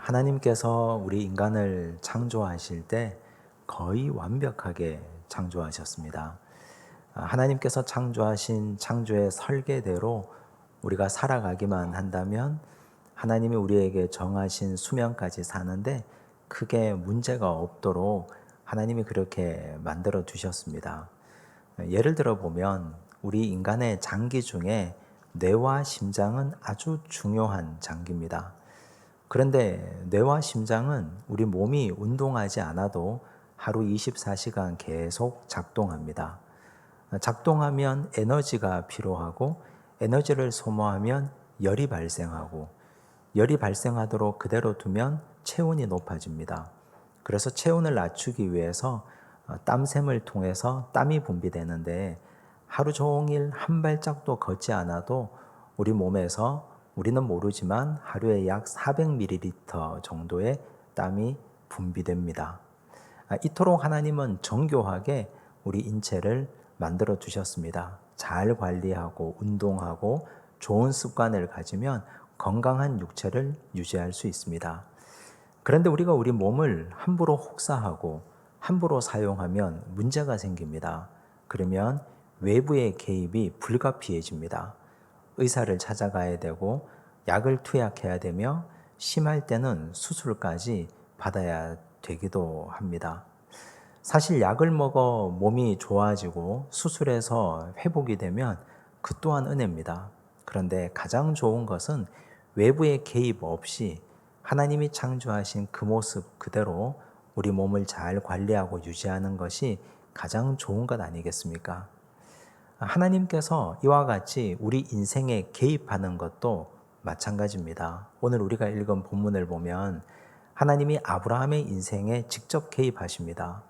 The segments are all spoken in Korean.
하나님께서 우리 인간을 창조하실 때 거의 완벽하게 창조하셨습니다. 하나님께서 창조하신 창조의 설계대로 우리가 살아가기만 한다면 하나님이 우리에게 정하신 수명까지 사는데 크게 문제가 없도록 하나님이 그렇게 만들어 두셨습니다. 예를 들어 보면 우리 인간의 장기 중에 뇌와 심장은 아주 중요한 장기입니다. 그런데 뇌와 심장은 우리 몸이 운동하지 않아도 하루 24시간 계속 작동합니다. 작동하면 에너지가 필요하고 에너지를 소모하면 열이 발생하고 열이 발생하도록 그대로 두면 체온이 높아집니다. 그래서 체온을 낮추기 위해서 땀샘을 통해서 땀이 분비되는데 하루 종일 한 발짝도 걷지 않아도 우리 몸에서 우리는 모르지만 하루에 약 400ml 정도의 땀이 분비됩니다. 이토록 하나님은 정교하게 우리 인체를 만들어 두셨습니다. 잘 관리하고 운동하고 좋은 습관을 가지면 건강한 육체를 유지할 수 있습니다. 그런데 우리가 우리 몸을 함부로 혹사하고 함부로 사용하면 문제가 생깁니다. 그러면 외부의 개입이 불가피해집니다. 의사를 찾아가야 되고 약을 투약해야 되며 심할 때는 수술까지 받아야 되기도 합니다. 사실 약을 먹어 몸이 좋아지고 수술해서 회복이 되면 그 또한 은혜입니다. 그런데 가장 좋은 것은 외부의 개입 없이 하나님이 창조하신 그 모습 그대로 우리 몸을 잘 관리하고 유지하는 것이 가장 좋은 것 아니겠습니까? 하나님께서 이와 같이 우리 인생에 개입하는 것도 마찬가지입니다. 오늘 우리가 읽은 본문을 보면 하나님이 아브라함의 인생에 직접 개입하십니다.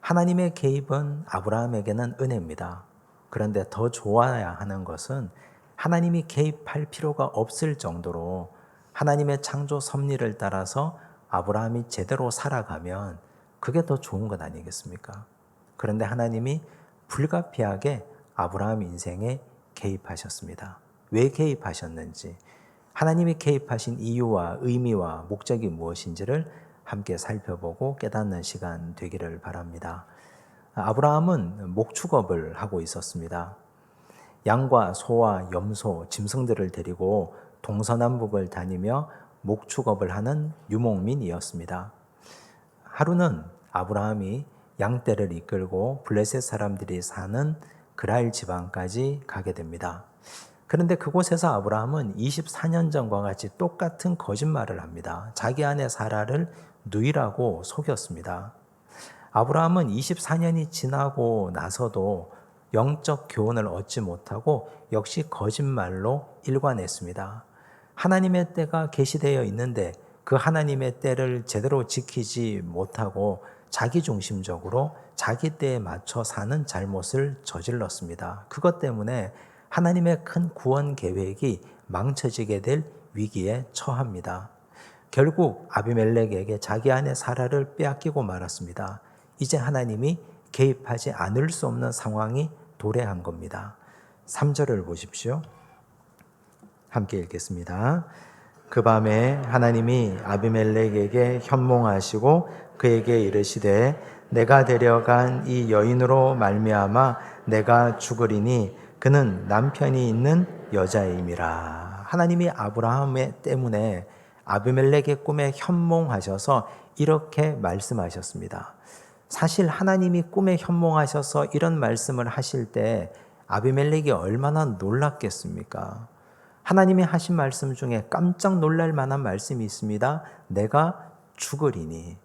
하나님의 개입은 아브라함에게는 은혜입니다. 그런데 더 좋아야 하는 것은 하나님이 개입할 필요가 없을 정도로 하나님의 창조 섭리를 따라서 아브라함이 제대로 살아가면 그게 더 좋은 것 아니겠습니까? 그런데 하나님이 불가피하게 아브라함 인생에 개입하셨습니다. 왜 개입하셨는지, 하나님이 개입하신 이유와 의미와 목적이 무엇인지를 함께 살펴보고 깨닫는 시간 되기를 바랍니다. 아브라함은 목축업을 하고 있었습니다. 양과 소와 염소, 짐승들을 데리고 동서남북을 다니며 목축업을 하는 유목민이었습니다. 하루는 아브라함이 양떼를 이끌고 블레셋 사람들이 사는 그랄 지방까지 가게 됩니다. 그런데 그곳에서 아브라함은 24년 전과 같이 똑같은 거짓말을 합니다. 자기 아내 사라를 누이라고 속였습니다. 아브라함은 24년이 지나고 나서도 영적 교훈을 얻지 못하고 역시 거짓말로 일관했습니다. 하나님의 때가 계시되어 있는데 그 하나님의 때를 제대로 지키지 못하고 자기중심적으로 자기 때에 맞춰 사는 잘못을 저질렀습니다. 그것 때문에 하나님의 큰 구원 계획이 망쳐지게 될 위기에 처합니다. 결국 아비멜렉에게 자기 아내 사라를 빼앗기고 말았습니다. 이제 하나님이 개입하지 않을 수 없는 상황이 도래한 겁니다. 3절을 보십시오. 함께 읽겠습니다. 그 밤에 하나님이 아비멜렉에게 현몽하시고 그에게 이르시되 내가 데려간 이 여인으로 말미암아 내가 죽으리니 그는 남편이 있는 여자임이라. 하나님이 아브라함 때문에 아비멜렉의 꿈에 현몽하셔서 이렇게 말씀하셨습니다. 사실 하나님이 꿈에 현몽하셔서 이런 말씀을 하실 때 아비멜렉이 얼마나 놀랐겠습니까? 하나님이 하신 말씀 중에 깜짝 놀랄 만한 말씀이 있습니다. 내가 죽으리니.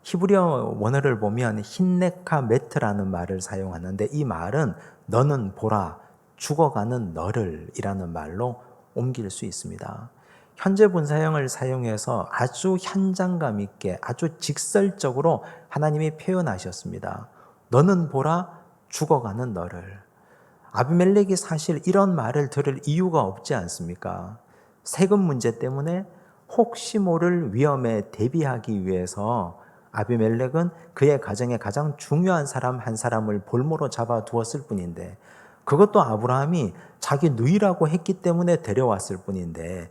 히브리어 원어를 보면 힌네카 메트라는 말을 사용하는데 이 말은 너는 보라 죽어가는 너를 이라는 말로 옮길 수 있습니다. 현재 분사형을 사용해서 아주 현장감 있게 아주 직설적으로 하나님이 표현하셨습니다. 너는 보라 죽어가는 너를. 아비멜렉이 사실 이런 말을 들을 이유가 없지 않습니까? 세금 문제 때문에 혹시 모를 위험에 대비하기 위해서 아비멜렉은 그의 가정의 가장 중요한 사람 한 사람을 볼모로 잡아두었을 뿐인데 그것도 아브라함이 자기 누이라고 했기 때문에 데려왔을 뿐인데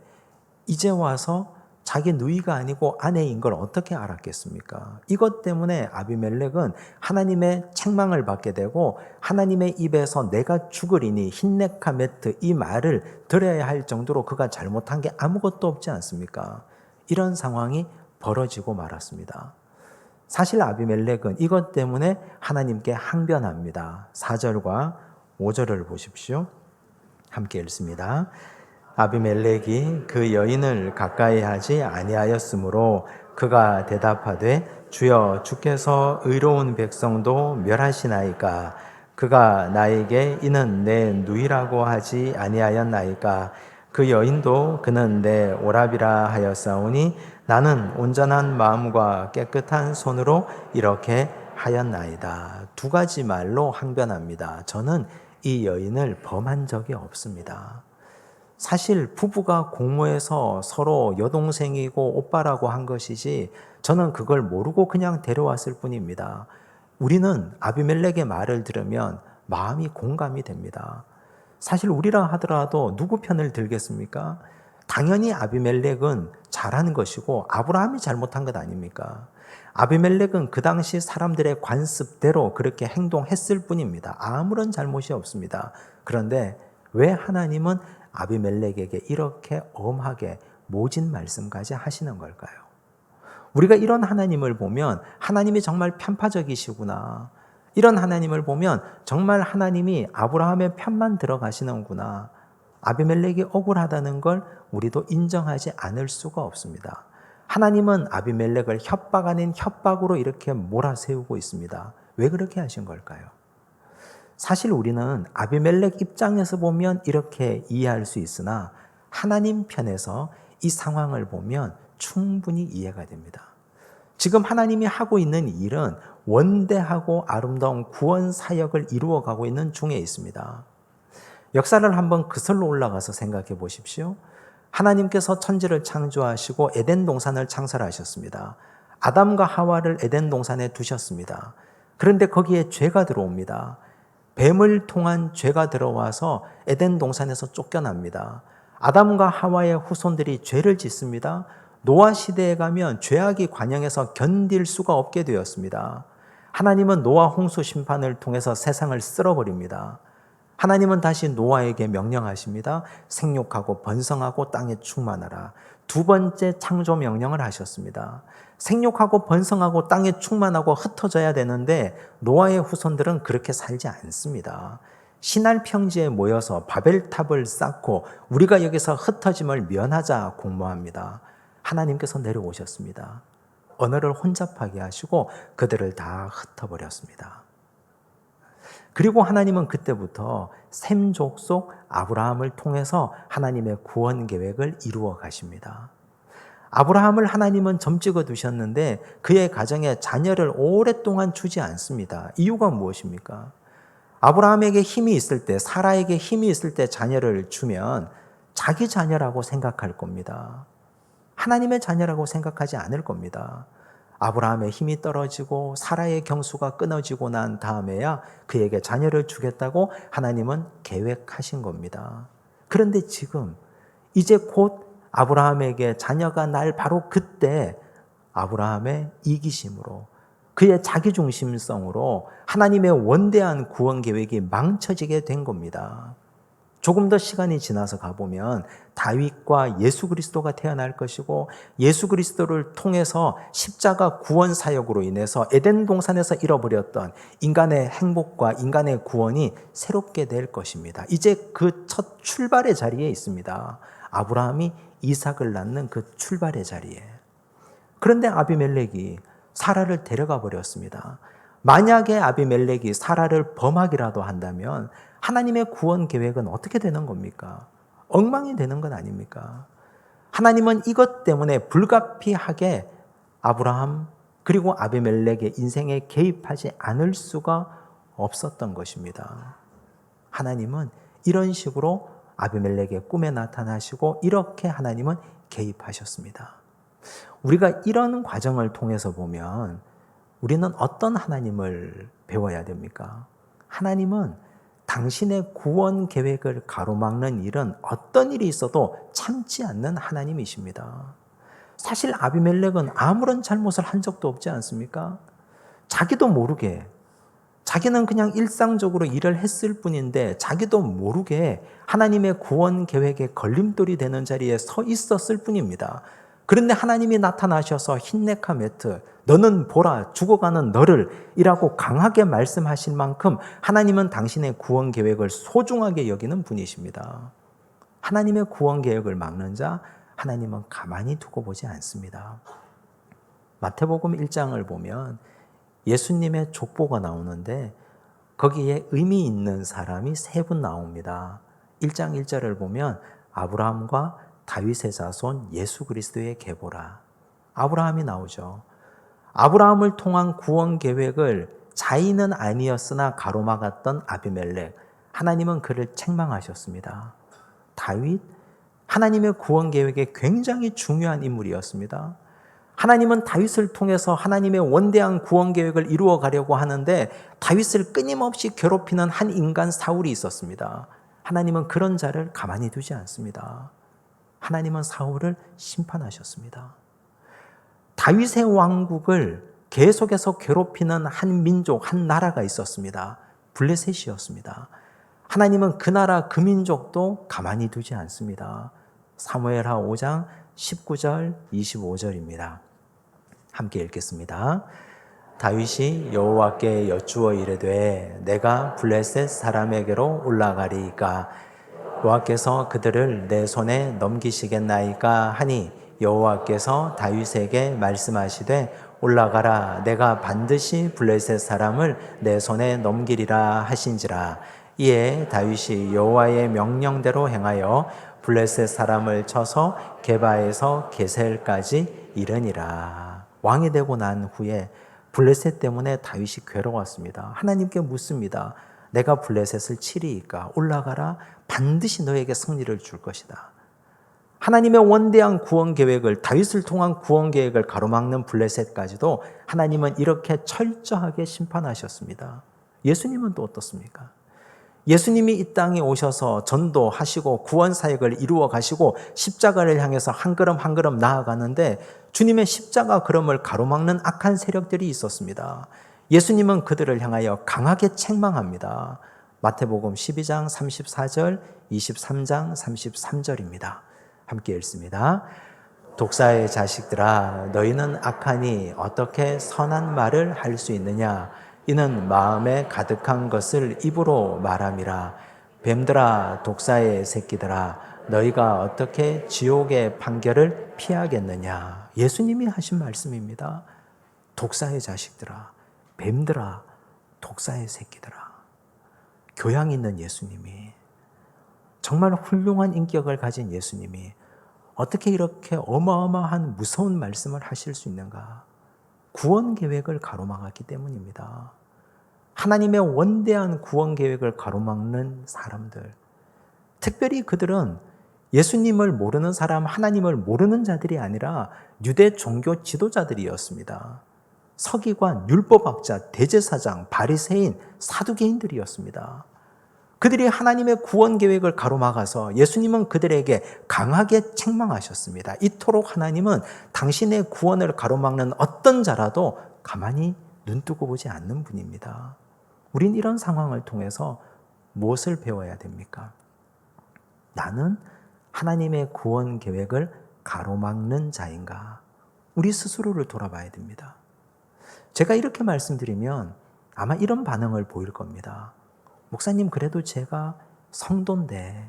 이제 와서 자기 누이가 아니고 아내인 걸 어떻게 알았겠습니까? 이것 때문에 아비멜렉은 하나님의 책망을 받게 되고 하나님의 입에서 내가 죽으리니 힌네카메트 이 말을 들어야 할 정도로 그가 잘못한 게 아무것도 없지 않습니까? 이런 상황이 벌어지고 말았습니다. 사실 아비멜렉은 이것 때문에 하나님께 항변합니다. 4절과 5절을 보십시오. 함께 읽습니다. 아비멜렉이 그 여인을 가까이 하지 아니하였으므로 그가 대답하되 주여 주께서 의로운 백성도 멸하시나이까 그가 나에게 이는 내 누이라고 하지 아니하였나이까 그 여인도 그는 내 오라비라 하였사오니 나는 온전한 마음과 깨끗한 손으로 이렇게 하였나이다. 두 가지 말로 항변합니다. 저는 이 여인을 범한 적이 없습니다. 사실 부부가 공모해서 서로 여동생이고 오빠라고 한 것이지 저는 그걸 모르고 그냥 데려왔을 뿐입니다. 우리는 아비멜렉의 말을 들으면 마음이 공감이 됩니다. 사실 우리라 하더라도 누구 편을 들겠습니까? 당연히 아비멜렉은 잘하는 것이고 아브라함이 잘못한 것 아닙니까? 아비멜렉은 그 당시 사람들의 관습대로 그렇게 행동했을 뿐입니다. 아무런 잘못이 없습니다. 그런데 왜 하나님은 아비멜렉에게 이렇게 엄하게 모진 말씀까지 하시는 걸까요? 우리가 이런 하나님을 보면 하나님이 정말 편파적이시구나. 이런 하나님을 보면 정말 하나님이 아브라함의 편만 들어가시는구나. 아비멜렉이 억울하다는 걸 우리도 인정하지 않을 수가 없습니다. 하나님은 아비멜렉을 협박 아닌 협박으로 이렇게 몰아세우고 있습니다. 왜 그렇게 하신 걸까요? 사실 우리는 아비멜렉 입장에서 보면 이렇게 이해할 수 있으나 하나님 편에서 이 상황을 보면 충분히 이해가 됩니다. 지금 하나님이 하고 있는 일은 원대하고 아름다운 구원 사역을 이루어가고 있는 중에 있습니다. 역사를 한번 그슬로 올라가서 생각해 보십시오. 하나님께서 천지를 창조하시고 에덴 동산을 창설하셨습니다. 아담과 하와를 에덴 동산에 두셨습니다. 그런데 거기에 죄가 들어옵니다. 뱀을 통한 죄가 들어와서 에덴 동산에서 쫓겨납니다. 아담과 하와의 후손들이 죄를 짓습니다. 노아 시대에 가면 죄악이 관영해서 견딜 수가 없게 되었습니다. 하나님은 노아 홍수 심판을 통해서 세상을 쓸어버립니다. 하나님은 다시 노아에게 명령하십니다. 생육하고 번성하고 땅에 충만하라. 두 번째 창조 명령을 하셨습니다. 생육하고 번성하고 땅에 충만하고 흩어져야 되는데 노아의 후손들은 그렇게 살지 않습니다. 신할 평지에 모여서 바벨탑을 쌓고 우리가 여기서 흩어짐을 면하자 공모합니다. 하나님께서 내려오셨습니다. 언어를 혼잡하게 하시고 그들을 다 흩어버렸습니다. 그리고 하나님은 그때부터 셈 족속 아브라함을 통해서 하나님의 구원 계획을 이루어 가십니다. 아브라함을 하나님은 점 찍어 두셨는데 그의 가정에 자녀를 오랫동안 주지 않습니다. 이유가 무엇입니까? 아브라함에게 힘이 있을 때, 사라에게 힘이 있을 때 자녀를 주면 자기 자녀라고 생각할 겁니다. 하나님의 자녀라고 생각하지 않을 겁니다. 아브라함의 힘이 떨어지고 사라의 경수가 끊어지고 난 다음에야 그에게 자녀를 주겠다고 하나님은 계획하신 겁니다. 그런데 지금 이제 곧 아브라함에게 자녀가 날 바로 그때 아브라함의 이기심으로 그의 자기중심성으로 하나님의 원대한 구원 계획이 망쳐지게 된 겁니다. 조금 더 시간이 지나서 가보면 다윗과 예수 그리스도가 태어날 것이고 예수 그리스도를 통해서 십자가 구원 사역으로 인해서 에덴 동산에서 잃어버렸던 인간의 행복과 인간의 구원이 새롭게 될 것입니다. 이제 그 첫 출발의 자리에 있습니다. 아브라함이 이삭을 낳는 그 출발의 자리에. 그런데 아비멜렉이 사라를 데려가 버렸습니다. 만약에 아비멜렉이 사라를 범하기라도 한다면 하나님의 구원 계획은 어떻게 되는 겁니까? 엉망이 되는 건 아닙니까? 하나님은 이것 때문에 불가피하게 아브라함 그리고 아비멜렉의 인생에 개입하지 않을 수가 없었던 것입니다. 하나님은 이런 식으로 아비멜렉의 꿈에 나타나시고 이렇게 하나님은 개입하셨습니다. 우리가 이런 과정을 통해서 보면 우리는 어떤 하나님을 배워야 됩니까? 하나님은 당신의 구원 계획을 가로막는 일은 어떤 일이 있어도 참지 않는 하나님이십니다. 사실 아비멜렉은 아무런 잘못을 한 적도 없지 않습니까? 자기도 모르게, 자기는 그냥 일상적으로 일을 했을 뿐인데 자기도 모르게 하나님의 구원 계획에 걸림돌이 되는 자리에 서 있었을 뿐입니다. 그런데 하나님이 나타나셔서 힌네카 메트, 너는 보라 죽어가는 너를 이라고 강하게 말씀하신 만큼 하나님은 당신의 구원 계획을 소중하게 여기는 분이십니다. 하나님의 구원 계획을 막는 자 하나님은 가만히 두고 보지 않습니다. 마태복음 1장을 보면 예수님의 족보가 나오는데 거기에 의미 있는 사람이 세 분 나옵니다. 1장 1절을 보면 아브라함과 다윗의 자손 예수 그리스도의 계보라. 아브라함이 나오죠. 아브라함을 통한 구원 계획을 자의는 아니었으나 가로막았던 아비멜렉. 하나님은 그를 책망하셨습니다. 다윗, 하나님의 구원 계획에 굉장히 중요한 인물이었습니다. 하나님은 다윗을 통해서 하나님의 원대한 구원 계획을 이루어 가려고 하는데 다윗을 끊임없이 괴롭히는 한 인간 사울이 있었습니다. 하나님은 그런 자를 가만히 두지 않습니다. 하나님은 사울을 심판하셨습니다. 다윗의 왕국을 계속해서 괴롭히는 한 민족, 한 나라가 있었습니다. 블레셋이었습니다. 하나님은 그 나라, 그 민족도 가만히 두지 않습니다. 사무엘하 5장 19절, 25절입니다. 함께 읽겠습니다. 다윗이 여호와께 여쭈어 이르되 내가 블레셋 사람에게로 올라가리이까 여호와께서 그들을 내 손에 넘기시겠나이까 하니 여호와께서 다윗에게 말씀하시되 올라가라 내가 반드시 블레셋 사람을 내 손에 넘기리라 하신지라. 이에 다윗이 여호와의 명령대로 행하여 블레셋 사람을 쳐서 게바에서 게셀까지 이르니라. 왕이 되고 난 후에 블레셋 때문에 다윗이 괴로웠습니다. 하나님께 묻습니다. 내가 블레셋을 치리이까 올라가라 반드시 너에게 승리를 줄 것이다. 하나님의 원대한 구원 계획을 다윗을 통한 구원 계획을 가로막는 블레셋까지도 하나님은 이렇게 철저하게 심판하셨습니다. 예수님은 또 어떻습니까? 예수님이 이 땅에 오셔서 전도하시고 구원 사역을 이루어 가시고 십자가를 향해서 한 걸음 한 걸음 나아가는데 주님의 십자가 걸음을 가로막는 악한 세력들이 있었습니다. 예수님은 그들을 향하여 강하게 책망합니다. 마태복음 12장 34절, 23장 33절입니다. 함께 읽습니다. 독사의 자식들아 너희는 악하니 어떻게 선한 말을 할 수 있느냐? 이는 마음에 가득한 것을 입으로 말함이라. 뱀들아 독사의 새끼들아 너희가 어떻게 지옥의 판결을 피하겠느냐. 예수님이 하신 말씀입니다. 독사의 자식들아, 뱀들아, 독사의 새끼들아. 교양 있는 예수님이, 정말 훌륭한 인격을 가진 예수님이 어떻게 이렇게 어마어마한 무서운 말씀을 하실 수 있는가? 구원 계획을 가로막았기 때문입니다. 하나님의 원대한 구원 계획을 가로막는 사람들, 특별히 그들은 예수님을 모르는 사람, 하나님을 모르는 자들이 아니라 유대 종교 지도자들이었습니다. 서기관, 율법학자, 대제사장, 바리새인, 사두개인들이었습니다. 그들이 하나님의 구원 계획을 가로막아서 예수님은 그들에게 강하게 책망하셨습니다. 이토록 하나님은 당신의 구원을 가로막는 어떤 자라도 가만히 눈뜨고 보지 않는 분입니다. 우린 이런 상황을 통해서 무엇을 배워야 됩니까? 나는 하나님의 구원 계획을 가로막는 자인가? 우리 스스로를 돌아봐야 됩니다. 제가 이렇게 말씀드리면 아마 이런 반응을 보일 겁니다. 목사님, 그래도 제가 성도인데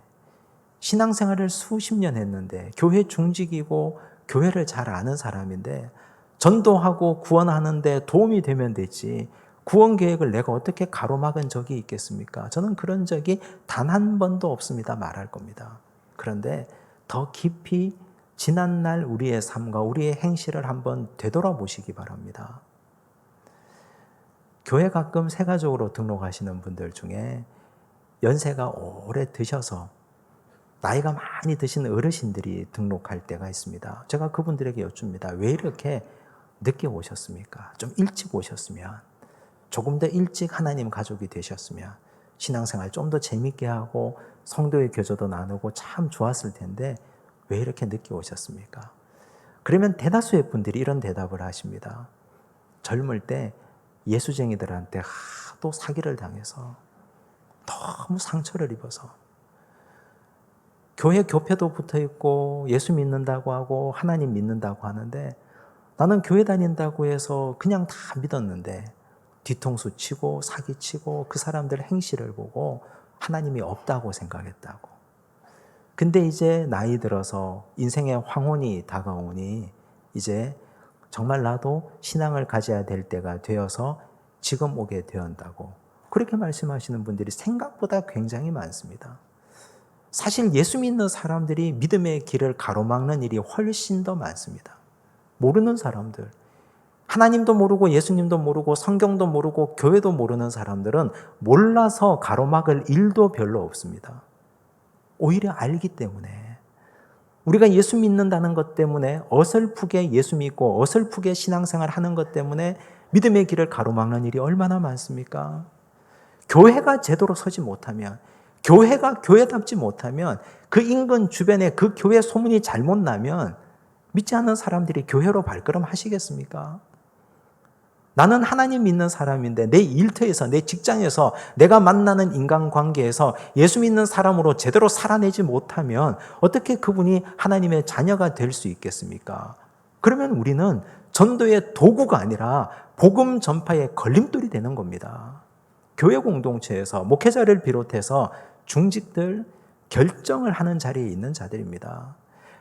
신앙생활을 수십 년 했는데 교회 중직이고 교회를 잘 아는 사람인데 전도하고 구원하는데 도움이 되면 되지 구원 계획을 내가 어떻게 가로막은 적이 있겠습니까? 저는 그런 적이 단 한 번도 없습니다. 말할 겁니다. 그런데 더 깊이 지난날 우리의 삶과 우리의 행실을 한번 되돌아보시기 바랍니다. 교회 가끔 세가족으로 등록하시는 분들 중에 연세가 오래 드셔서 나이가 많이 드신 어르신들이 등록할 때가 있습니다. 제가 그분들에게 여쭙니다. 왜 이렇게 늦게 오셨습니까? 좀 일찍 오셨으면, 조금 더 일찍 하나님 가족이 되셨으면 신앙생활 좀 더 재밌게 하고 성도의 교제도 나누고 참 좋았을 텐데 왜 이렇게 늦게 오셨습니까? 그러면 대다수의 분들이 이런 대답을 하십니다. 젊을 때 예수쟁이들한테 하도 사기를 당해서 너무 상처를 입어서 교회 교패도 붙어 있고 예수 믿는다고 하고 하나님 믿는다고 하는데 나는 교회 다닌다고 해서 그냥 다 믿었는데 뒤통수 치고 사기치고 그 사람들 행실을 보고 하나님이 없다고 생각했다고. 근데 이제 나이 들어서 인생의 황혼이 다가오니 이제 정말 나도 신앙을 가져야 될 때가 되어서 지금 오게 되었다고. 그렇게 말씀하시는 분들이 생각보다 굉장히 많습니다. 사실 예수 믿는 사람들이 믿음의 길을 가로막는 일이 훨씬 더 많습니다. 모르는 사람들, 하나님도 모르고 예수님도 모르고 성경도 모르고 교회도 모르는 사람들은 몰라서 가로막을 일도 별로 없습니다. 오히려 알기 때문에 우리가 예수 믿는다는 것 때문에 어설프게 예수 믿고 어설프게 신앙생활 하는 것 때문에 믿음의 길을 가로막는 일이 얼마나 많습니까? 교회가 제대로 서지 못하면, 교회가 교회답지 못하면, 그 인근 주변에 그 교회 소문이 잘못 나면 믿지 않는 사람들이 교회로 발걸음 하시겠습니까? 나는 하나님 믿는 사람인데 내 일터에서, 내 직장에서, 내가 만나는 인간관계에서 예수 믿는 사람으로 제대로 살아내지 못하면 어떻게 그분이 하나님의 자녀가 될 수 있겠습니까? 그러면 우리는 전도의 도구가 아니라 복음 전파의 걸림돌이 되는 겁니다. 교회 공동체에서 목회자를 비롯해서 중직들 결정을 하는 자리에 있는 자들입니다.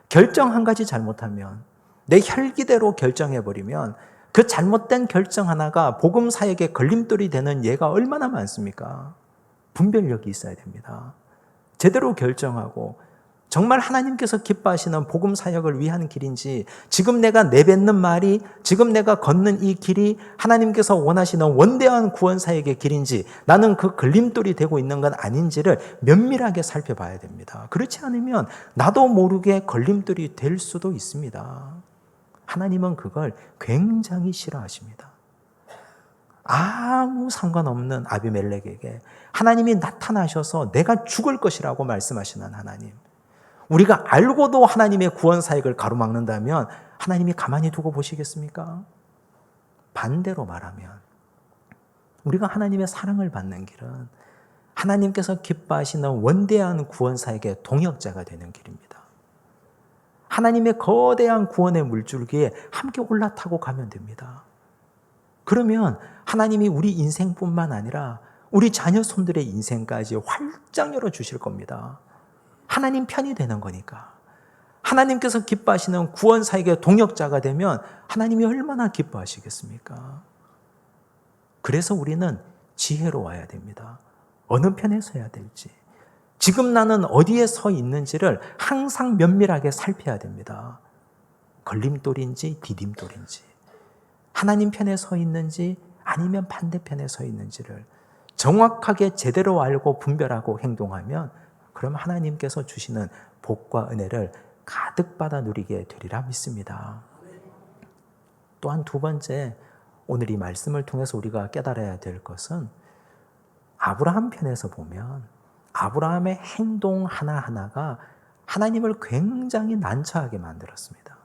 결정 한 가지 잘못하면, 내 혈기대로 결정해버리면 그 잘못된 결정 하나가 복음 사역의 걸림돌이 되는 예가 얼마나 많습니까? 분별력이 있어야 됩니다. 제대로 결정하고 정말 하나님께서 기뻐하시는 복음 사역을 위한 길인지, 지금 내가 내뱉는 말이, 지금 내가 걷는 이 길이 하나님께서 원하시는 원대한 구원 사역의 길인지, 나는 그 걸림돌이 되고 있는 건 아닌지를 면밀하게 살펴봐야 됩니다. 그렇지 않으면 나도 모르게 걸림돌이 될 수도 있습니다. 하나님은 그걸 굉장히 싫어하십니다. 아무 상관없는 아비멜렉에게 하나님이 나타나셔서 내가 죽을 것이라고 말씀하시는 하나님, 우리가 알고도 하나님의 구원 사역을 가로막는다면 하나님이 가만히 두고 보시겠습니까? 반대로 말하면 우리가 하나님의 사랑을 받는 길은 하나님께서 기뻐하시는 원대한 구원 사역의 동역자가 되는 길입니다. 하나님의 거대한 구원의 물줄기에 함께 올라타고 가면 됩니다. 그러면 하나님이 우리 인생뿐만 아니라 우리 자녀 손들의 인생까지 활짝 열어주실 겁니다. 하나님 편이 되는 거니까. 하나님께서 기뻐하시는 구원 사역의 동역자가 되면 하나님이 얼마나 기뻐하시겠습니까? 그래서 우리는 지혜로워야 됩니다. 어느 편에 서야 될지, 지금 나는 어디에 서 있는지를 항상 면밀하게 살펴야 됩니다. 걸림돌인지 디딤돌인지, 하나님 편에 서 있는지 아니면 반대편에 서 있는지를 정확하게 제대로 알고 분별하고 행동하면 그럼 하나님께서 주시는 복과 은혜를 가득 받아 누리게 되리라 믿습니다. 또한 두 번째, 오늘 이 말씀을 통해서 우리가 깨달아야 될 것은 아브라함 편에서 보면 아브라함의 행동 하나하나가 하나님을 굉장히 난처하게 만들었습니다.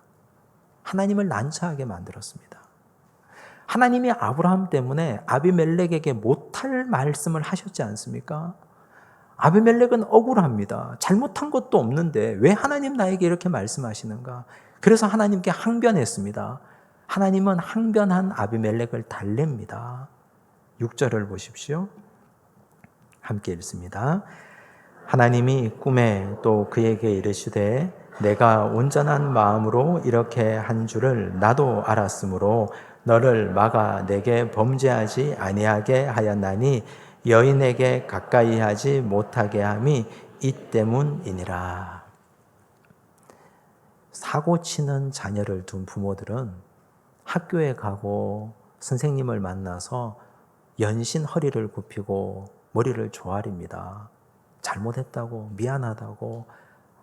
하나님을 난처하게 만들었습니다. 하나님이 아브라함 때문에 아비멜렉에게 못할 말씀을 하셨지 않습니까? 아비멜렉은 억울합니다. 잘못한 것도 없는데 왜 하나님 나에게 이렇게 말씀하시는가? 그래서 하나님께 항변했습니다. 하나님은 항변한 아비멜렉을 달랩니다. 6절을 보십시오. 함께 읽습니다. 하나님이 꿈에 또 그에게 이르시되 내가 온전한 마음으로 이렇게 한 줄을 나도 알았으므로 너를 막아 내게 범죄하지 아니하게 하였나니 여인에게 가까이 하지 못하게 함이 이 때문이니라. 사고치는 자녀를 둔 부모들은 학교에 가고 선생님을 만나서 연신 허리를 굽히고 머리를 조아립니다. 잘못했다고, 미안하다고,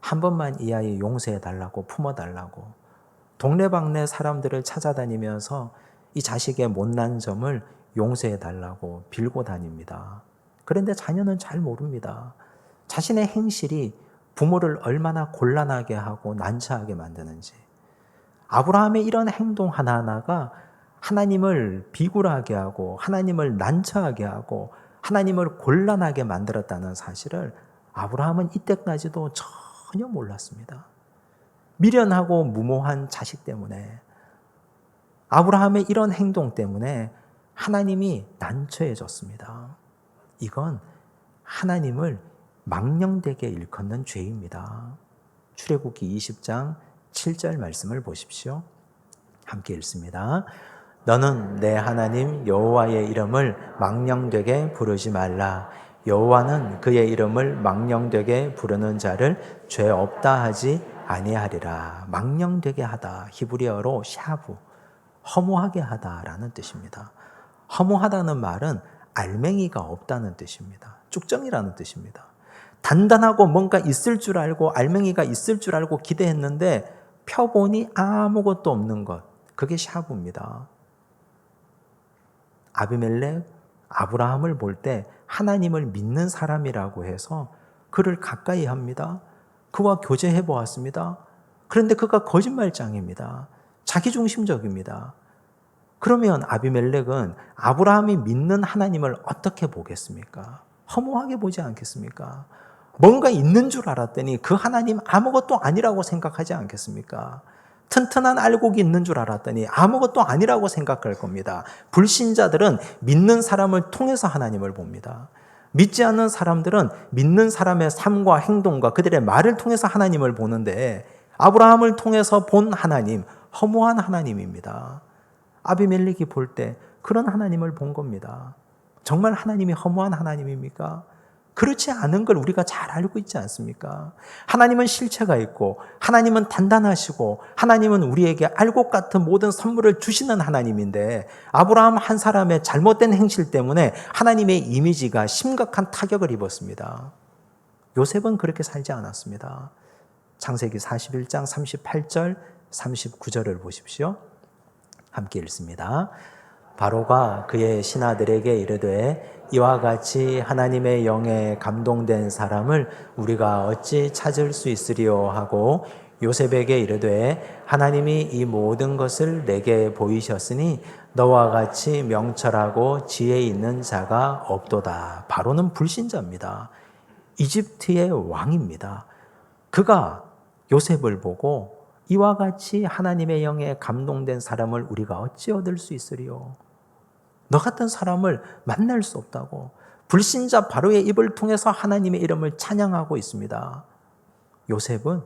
한 번만 이 아이 용서해달라고, 품어달라고. 동네방네 사람들을 찾아다니면서 이 자식의 못난 점을 용서해달라고 빌고 다닙니다. 그런데 자녀는 잘 모릅니다. 자신의 행실이 부모를 얼마나 곤란하게 하고 난처하게 만드는지. 아브라함의 이런 행동 하나하나가 하나님을 비굴하게 하고 하나님을 난처하게 하고 하나님을 곤란하게 만들었다는 사실을 아브라함은 이때까지도 전혀 몰랐습니다. 미련하고 무모한 자식 때문에, 아브라함의 이런 행동 때문에 하나님이 난처해졌습니다. 이건 하나님을 망령되게 일컫는 죄입니다. 출애굽기 20장 7절 말씀을 보십시오. 함께 읽습니다. 너는 내 하나님 여호와의 이름을 망령되게 부르지 말라. 여호와는 그의 이름을 망령되게 부르는 자를 죄 없다 하지 아니하리라. 망령되게 하다, 히브리어로 샤브, 허무하게 하다라는 뜻입니다. 허무하다는 말은 알맹이가 없다는 뜻입니다. 쭉정이라는 뜻입니다. 단단하고 뭔가 있을 줄 알고 알맹이가 있을 줄 알고 기대했는데 펴보니 아무것도 없는 것, 그게 샤브입니다. 아비멜렉, 아브라함을 볼 때 하나님을 믿는 사람이라고 해서 그를 가까이 합니다. 그와 교제해 보았습니다. 그런데 그가 거짓말장입니다. 자기중심적입니다. 그러면 아비멜렉은 아브라함이 믿는 하나님을 어떻게 보겠습니까? 허무하게 보지 않겠습니까? 뭔가 있는 줄 알았더니 그 하나님 아무것도 아니라고 생각하지 않겠습니까? 튼튼한 알곡이 있는 줄 알았더니 아무것도 아니라고 생각할 겁니다. 불신자들은 믿는 사람을 통해서 하나님을 봅니다. 믿지 않는 사람들은 믿는 사람의 삶과 행동과 그들의 말을 통해서 하나님을 보는데, 아브라함을 통해서 본 하나님, 허무한 하나님입니다. 아비멜렉이 볼 때 그런 하나님을 본 겁니다. 정말 하나님이 허무한 하나님입니까? 그렇지 않은 걸 우리가 잘 알고 있지 않습니까? 하나님은 실체가 있고, 하나님은 단단하시고, 하나님은 우리에게 알곡 같은 모든 선물을 주시는 하나님인데, 아브라함 한 사람의 잘못된 행실 때문에 하나님의 이미지가 심각한 타격을 입었습니다. 요셉은 그렇게 살지 않았습니다. 창세기 41장 38절, 39절을 보십시오. 함께 읽습니다. 바로가 그의 신하들에게 이르되 이와 같이 하나님의 영에 감동된 사람을 우리가 어찌 찾을 수 있으리요 하고 요셉에게 이르되 하나님이 이 모든 것을 내게 보이셨으니 너와 같이 명철하고 지혜 있는 자가 없도다. 바로는 불신자입니다. 이집트의 왕입니다. 그가 요셉을 보고 이와 같이 하나님의 영에 감동된 사람을 우리가 어찌 얻을 수 있으리요? 너 같은 사람을 만날 수 없다고. 불신자 바로의 입을 통해서 하나님의 이름을 찬양하고 있습니다. 요셉은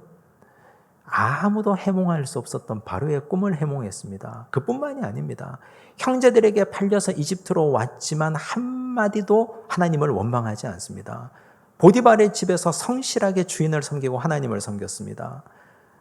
아무도 해몽할 수 없었던 바로의 꿈을 해몽했습니다. 그뿐만이 아닙니다. 형제들에게 팔려서 이집트로 왔지만 한마디도 하나님을 원망하지 않습니다. 보디발의 집에서 성실하게 주인을 섬기고 하나님을 섬겼습니다.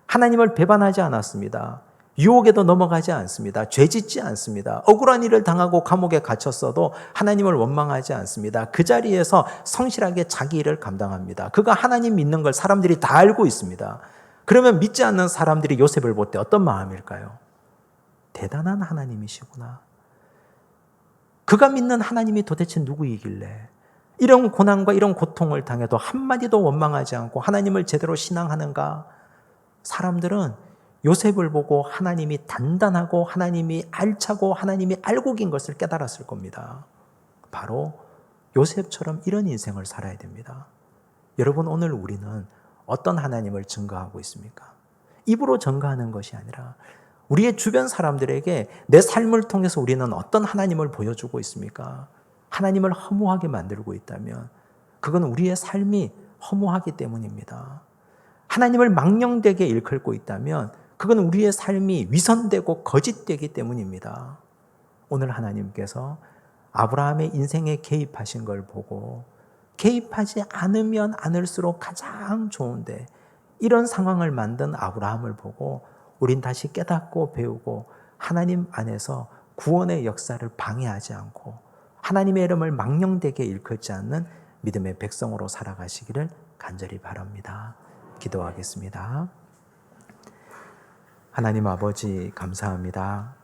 하나님을 배반하지 않았습니다. 유혹에도 넘어가지 않습니다. 죄짓지 않습니다. 억울한 일을 당하고 감옥에 갇혔어도 하나님을 원망하지 않습니다. 그 자리에서 성실하게 자기 일을 감당합니다. 그가 하나님 믿는 걸 사람들이 다 알고 있습니다. 그러면 믿지 않는 사람들이 요셉을 볼 때 어떤 마음일까요? 대단한 하나님이시구나. 그가 믿는 하나님이 도대체 누구이길래 이런 고난과 이런 고통을 당해도 한마디도 원망하지 않고 하나님을 제대로 신앙하는가? 사람들은 요셉을 보고 하나님이 단단하고 하나님이 알차고 하나님이 알곡인 것을 깨달았을 겁니다. 바로 요셉처럼 이런 인생을 살아야 됩니다. 여러분, 오늘 우리는 어떤 하나님을 증거하고 있습니까? 입으로 증거하는 것이 아니라 우리의 주변 사람들에게 내 삶을 통해서 우리는 어떤 하나님을 보여주고 있습니까? 하나님을 허무하게 만들고 있다면 그건 우리의 삶이 허무하기 때문입니다. 하나님을 망령되게 일컬고 있다면 그건 우리의 삶이 위선되고 거짓되기 때문입니다. 오늘 하나님께서 아브라함의 인생에 개입하신 걸 보고 개입하지 않으면 않을수록 가장 좋은데 이런 상황을 만든 아브라함을 보고 우린 다시 깨닫고 배우고 하나님 안에서 구원의 역사를 방해하지 않고 하나님의 이름을 망령되게 일컫지 않는 믿음의 백성으로 살아가시기를 간절히 바랍니다. 기도하겠습니다. 하나님 아버지, 감사합니다.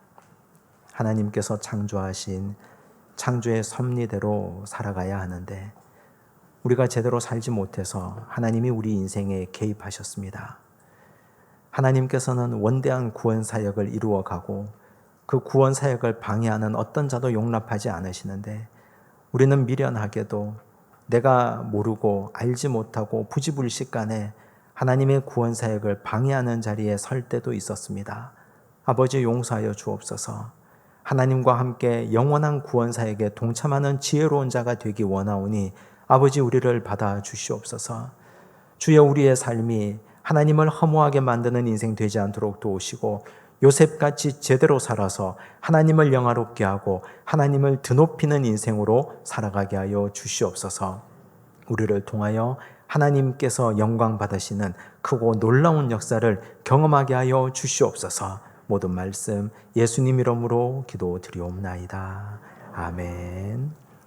하나님께서 창조하신 창조의 섭리대로 살아가야 하는데 우리가 제대로 살지 못해서 하나님이 우리 인생에 개입하셨습니다. 하나님께서는 원대한 구원 사역을 이루어가고 그 구원 사역을 방해하는 어떤 자도 용납하지 않으시는데 우리는 미련하게도 내가 모르고 알지 못하고 부지불식간에 하나님의 구원 사역을 방해하는 자리에 설 때도 있었습니다. 아버지 용서하여 주옵소서. 하나님과 함께 영원한 구원 사역에 동참하는 지혜로운 자가 되기 원하오니 아버지 우리를 받아 주시옵소서. 주여 우리의 삶이 하나님을 허무하게 만드는 인생 되지 않도록 도우시고 요셉같이 제대로 살아서 하나님을 영화롭게 하고 하나님을 드높이는 인생으로 살아가게 하여 주시옵소서. 우리를 통하여 하나님께서 영광 받으시는 크고 놀라운 역사를 경험하게 하여 주시옵소서. 모든 말씀 예수님 이름으로 기도드리옵나이다. 아멘.